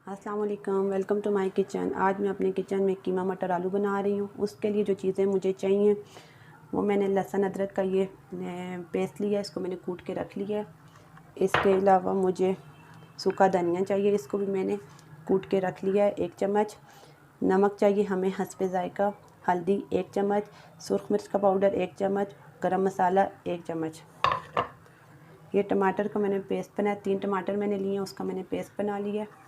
अस्सलाम वालेकुम, welcome to my kitchen. आज मैं अपने किचन में कीमा मटर आलू बना रही हूँ। उसके लिए जो चीज़ें मुझे चाहिए वो मैंने लहसुन अदरक का ये पेस्ट लिया है, इसको मैंने कूट के रख लिया है। इसके अलावा मुझे सूखा धनिया चाहिए, इसको भी मैंने कूट के रख लिया है 1 चम्मच। नमक चाहिए हमें हस्बे ज़ायका, हल्दी 1 चम्मच, सुरख मिर्च का पाउडर 1 चम्मच, गरम मसाला 1 चम्मच। ये टमाटर का मैंने पेस्ट बनाया, 3 टमाटर मैंने लिए हैं, उसका मैंने पेस्ट बना लिया है।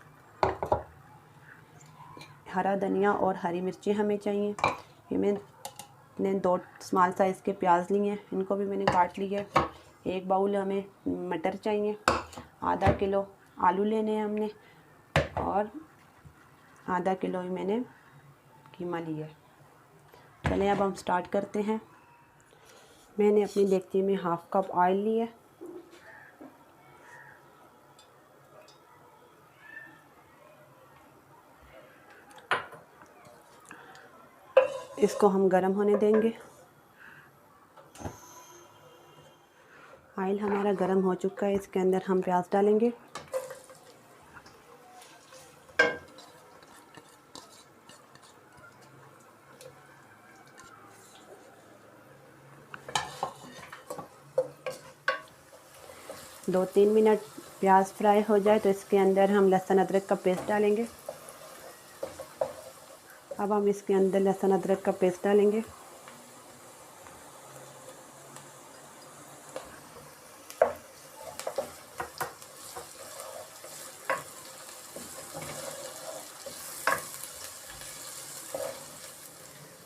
हरा धनिया और हरी मिर्चें हमें चाहिए। ये मैंने 2 स्मॉल साइज़ के प्याज लिए हैं, इनको भी मैंने काट लिया है। 1 बाउल हमें मटर चाहिए, आधा किलो आलू लेने हैं हमने, और आधा किलो ही मैंने कीमा लिया है। चलिए अब हम स्टार्ट करते हैं। मैंने अपनी डेगची में 1/2 कप ऑयल लिया है। इसको हम गरम होने देंगे। ऑयल हमारा गरम हो चुका है, इसके अंदर हम प्याज डालेंगे। दो 3 मिनट प्याज फ्राई हो जाए तो इसके अंदर हम लहसुन अदरक का पेस्ट डालेंगे। अब हम इसके अंदर लहसुन अदरक का पेस्ट डालेंगे।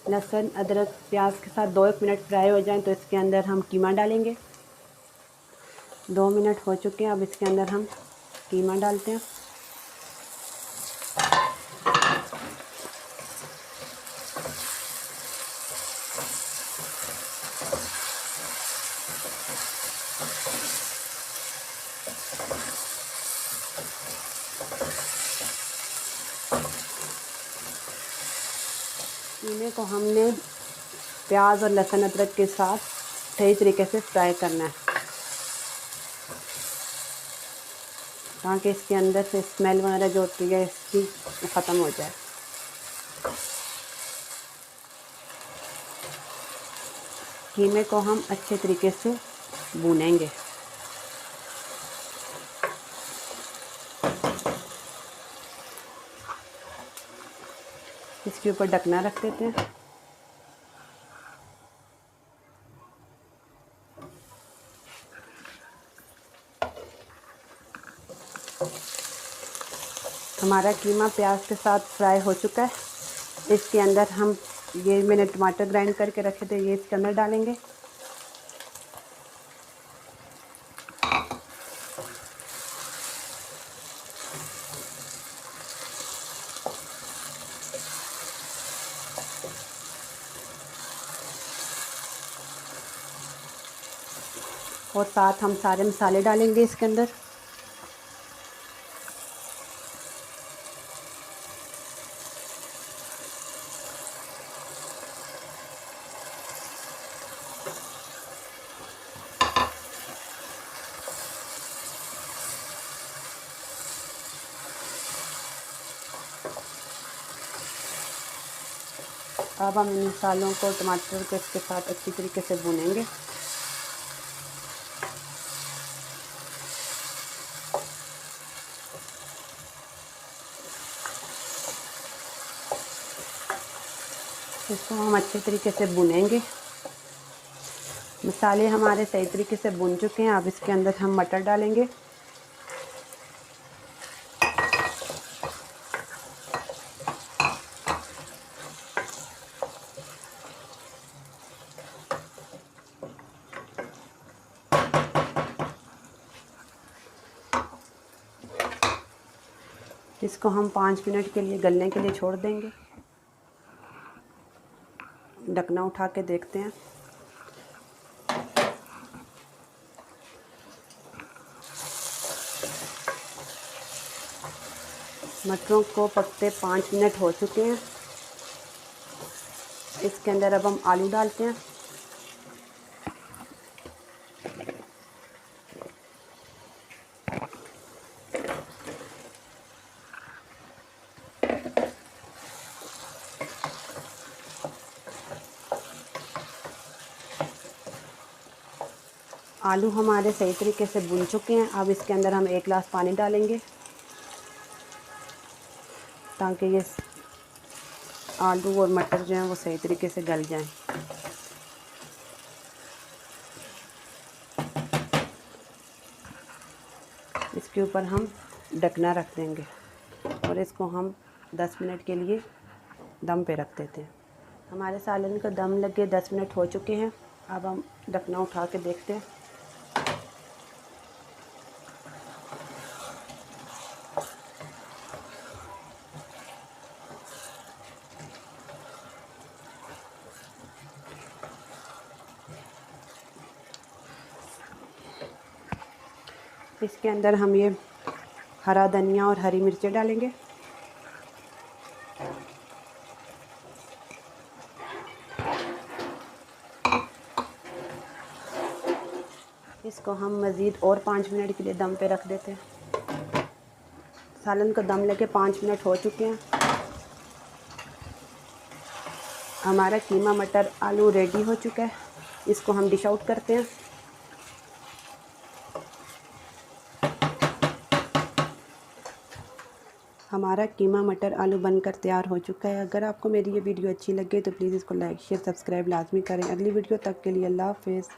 लहसुन अदरक प्याज के साथ 2-1 मिनट फ्राई हो जाएं तो इसके अंदर हम कीमा डालेंगे। 2 मिनट हो चुके हैं, अब इसके अंदर हम कीमा डालते हैं। कीमे को हमने प्याज और लहसुन अदरक के साथ सही तरीके से फ्राई करना है, ताकि इसके अंदर से स्मेल वगैरह जो होती है इसकी ख़त्म हो जाए। कीमे को हम अच्छे तरीके से भूनेंगे। इसके ऊपर ढकना रख देते हैं। हमारा कीमा प्याज के साथ फ्राई हो चुका है। इसके अंदर हम ये मैंने टमाटर ग्राइंड करके रखे थे, ये इसके अंदर डालेंगे। और साथ हम सारे मसाले डालेंगे इसके अंदर। अब हम इन मसालों को टमाटर के इसके साथ अच्छी तरीके से भूनेंगे। इसको हम अच्छे तरीके से भुनेंगे। मसाले हमारे सही तरीके से भुन चुके हैं। अब इसके अंदर हम मटर डालेंगे। इसको हम 5 मिनट के लिए गलने के लिए छोड़ देंगे। ढकना उठा के देखते हैं। मटरों को पकते 5 मिनट हो चुके हैं। इसके अंदर अब हम आलू डालते हैं। आलू हमारे सही तरीके से भुन चुके हैं। अब इसके अंदर हम 1 गिलास पानी डालेंगे ताकि ये आलू और मटर जो हैं वो सही तरीके से गल जाएं। इसके ऊपर हम ढकना रख देंगे और इसको हम 10 मिनट के लिए दम पे रख देते हैं। हमारे सालन का दम लगे 10 मिनट हो चुके हैं। अब हम ढकना उठा के देखते हैं। इसके अंदर हम ये हरा धनिया और हरी मिर्चें डालेंगे। इसको हम मज़ीद और 5 मिनट के लिए दम पे रख देते हैं। सालन को दम लगे 5 मिनट हो चुके हैं। हमारा कीमा मटर आलू रेडी हो चुका है। इसको हम डिश आउट करते हैं। हमारा कीमा मटर आलू बनकर तैयार हो चुका है। अगर आपको मेरी ये वीडियो अच्छी लगे तो प्लीज़ इसको लाइक शेयर सब्सक्राइब लाजमी करें। अगली वीडियो तक के लिए अल्लाह हाफ़िज़।